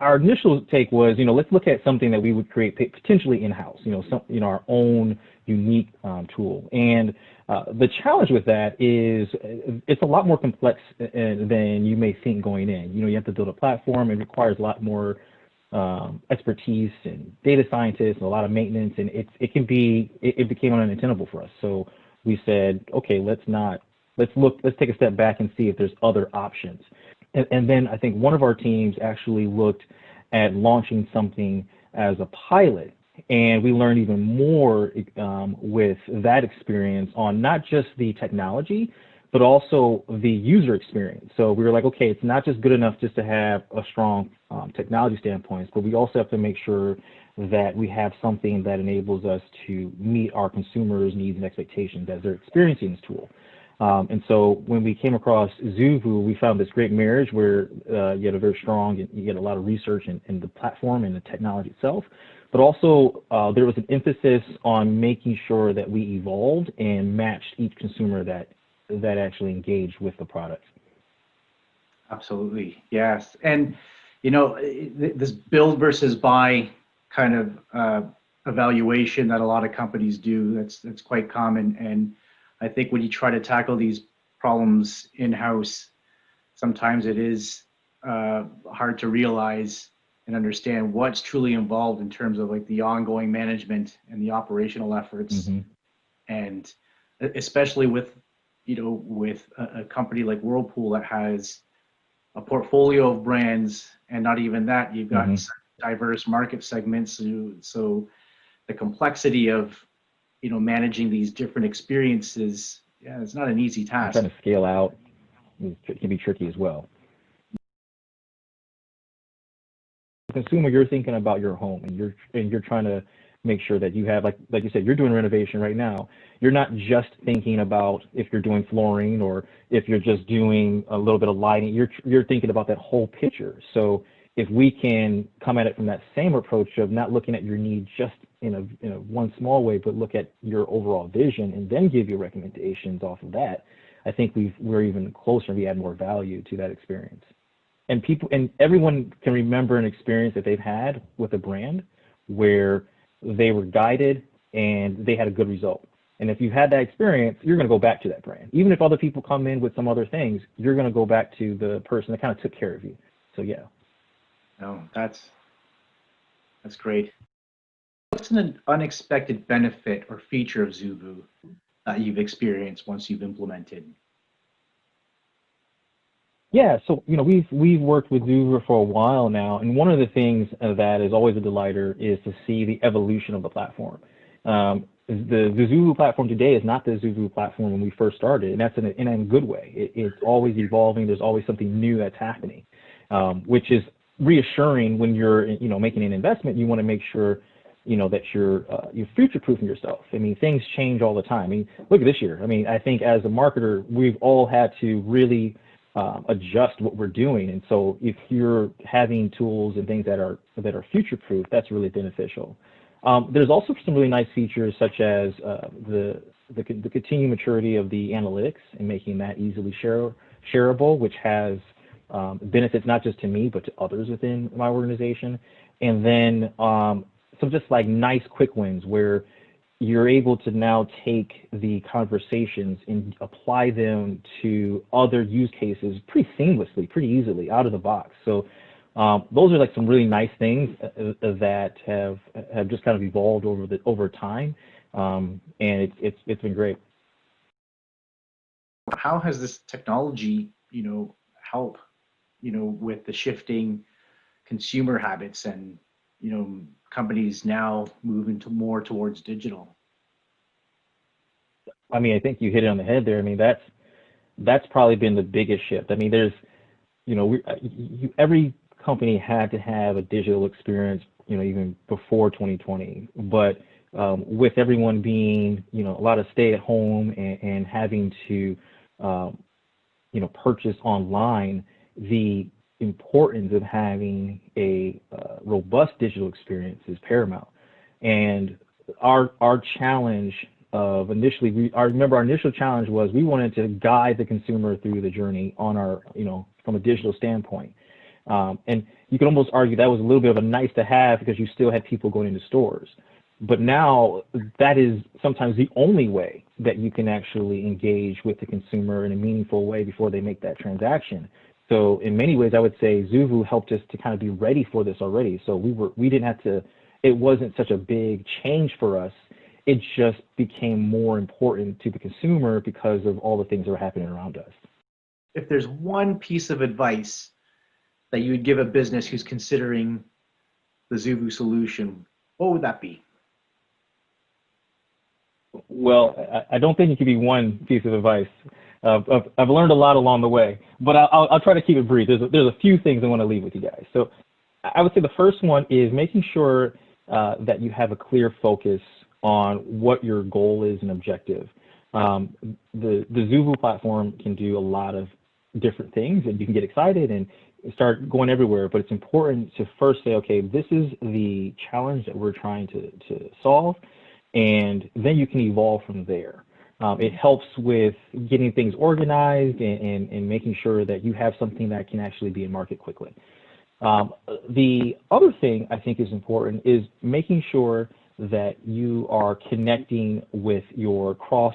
Our initial take was, let's look at something that we would create potentially in-house, our own unique tool. And the challenge with that is it's a lot more complex than you may think going in. You have to build a platform. It requires a lot more expertise and data scientists and a lot of maintenance, and it became untenable for us. So we said, okay, let's take a step back and see if there's other options. And then I think one of our teams actually looked at launching something as a pilot, and we learned even more with that experience on not just the technology, but also the user experience. So we were like, okay, it's not just good enough just to have a strong technology standpoint, but we also have to make sure that we have something that enables us to meet our consumers' needs and expectations as they're experiencing this tool. And so when we came across Zoovu, we found this great marriage where you had a very strong, you get a lot of research in the platform and the technology itself, but also there was an emphasis on making sure that we evolved and matched each consumer that actually engaged with the product. Absolutely, yes. And this build versus buy kind of evaluation that a lot of companies do, that's quite common. And I think when you try to tackle these problems in-house, sometimes it is hard to realize and understand what's truly involved in terms of like the ongoing management and the operational efforts. Mm-hmm. And especially with a company like Whirlpool that has a portfolio of brands, and not even that, you've got mm-hmm. diverse market segments. So the complexity of managing these different experiences, it's not an easy task. Trying to scale out can be tricky as well. The consumer, you're thinking about your home, and you're trying to make sure that you have, like you said, you're doing renovation right now. You're not just thinking about if you're doing flooring or if you're just doing a little bit of lighting. You're thinking about that whole picture. So if we can come at it from that same approach of not looking at your needs just in a one small way, but look at your overall vision and then give you recommendations off of that, I think we're even closer. We add more value to that experience. And everyone can remember an experience that they've had with a brand where they were guided and they had a good result. And if you've had that experience, you're going to go back to that brand. Even if other people come in with some other things, you're going to go back to the person that kind of took care of you. So yeah. No, that's great. What's an unexpected benefit or feature of Zoovu that you've experienced once you've implemented? Yeah, so we've worked with Zoovu for a while now, and one of the things that is always a delighter is to see the evolution of the platform. The Zoovu platform today is not the Zoovu platform when we first started, and that's in a good way. It's always evolving. There's always something new that's happening, which is reassuring when you're making an investment. You want to make sure that you're future-proofing yourself. I mean, things change all the time. I mean, look at this year. I mean, I think as a marketer, we've all had to really adjust what we're doing, and so if you're having tools and things that are future-proof, that's really beneficial. There's also some really nice features such as the continued maturity of the analytics and making that easily shareable, which has benefits not just to me but to others within my organization. And then some just like nice quick wins where you're able to now take the conversations and apply them to other use cases pretty seamlessly, pretty easily out of the box. So those are like some really nice things that have just kind of evolved over time, and it's been great. How has this technology, help, with the shifting consumer habits and companies now moving more towards digital? I mean, I think you hit it on the head there. I mean, that's probably been the biggest shift. I mean, there's, every company had to have a digital experience, even before 2020. But with everyone being, a lot of stay at home and having to, purchase online, the importance of having a robust digital experience is paramount. And our challenge of initially, I remember our initial challenge was we wanted to guide the consumer through the journey on our, from a digital standpoint. And you can almost argue that was a little bit of a nice to have because you still had people going into stores. But now that is sometimes the only way that you can actually engage with the consumer in a meaningful way before they make that transaction. So in many ways, I would say Zoovu helped us to kind of be ready for this already. So we didn't have to, it wasn't such a big change for us. It just became more important to the consumer because of all the things that were happening around us. If there's one piece of advice that you would give a business who's considering the Zoovu solution, what would that be? Well, I don't think it could be one piece of advice. I've learned a lot along the way, but I'll try to keep it brief. There's a few things I want to leave with you guys. So I would say the first one is making sure that you have a clear focus on what your goal is and objective. The Zoovu platform can do a lot of different things, and you can get excited and start going everywhere, but it's important to first say, okay, this is the challenge that we're trying to solve, and then you can evolve from there. It helps with getting things organized and making sure that you have something that can actually be in market quickly. The other thing I think is important is making sure that you are connecting with your cross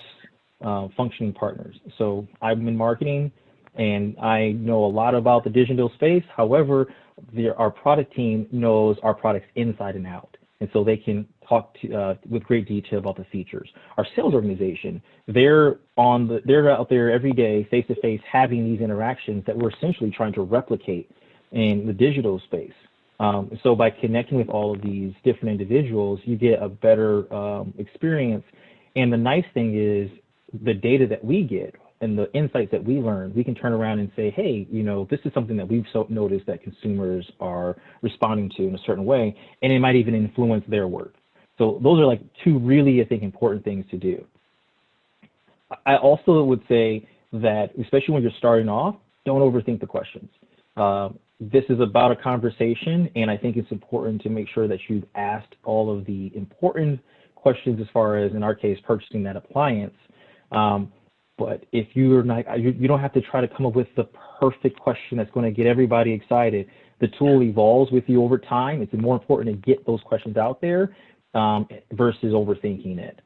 functioning partners. So I'm in marketing and I know a lot about the digital space. However, our product team knows our products inside and out. And so they can talk with great detail about the features. Our sales organization, they're out there every day, face to face, having these interactions that we're essentially trying to replicate in the digital space. So by connecting with all of these different individuals, you get a better experience. And the nice thing is the data that we get and the insights that we learn, we can turn around and say, hey, this is something that we've noticed that consumers are responding to in a certain way, and it might even influence their work. So those are like two really, I think, important things to do. I also would say that, especially when you're starting off, don't overthink the questions. This is about a conversation, and I think it's important to make sure that you've asked all of the important questions as far as, in our case, purchasing that appliance. But if you're not, you don't have to try to come up with the perfect question that's going to get everybody excited. The tool evolves with you over time. It's more important to get those questions out there versus overthinking it.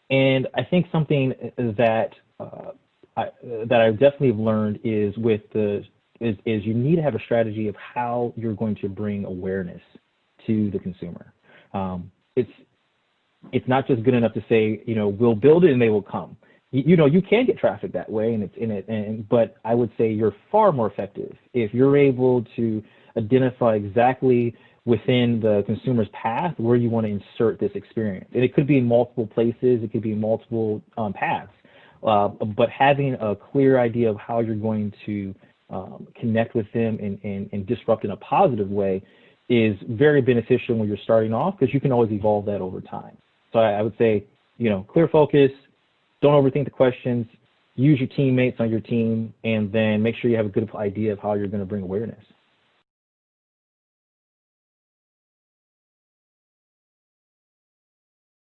And I think something that I definitely have learned is is you need to have a strategy of how you're going to bring awareness to the consumer. It's not just good enough to say, we'll build it and they will come. You can get traffic that way, and it's in it. But I would say you're far more effective if you're able to identify exactly within the consumer's path where you want to insert this experience. And it could be in multiple places, it could be in multiple paths. But having a clear idea of how you're going to connect with them and disrupt in a positive way is very beneficial when you're starting off, because you can always evolve that over time. So I would say, clear focus. Don't overthink the questions, use your teammates on your team, and then make sure you have a good idea of how you're going to bring awareness.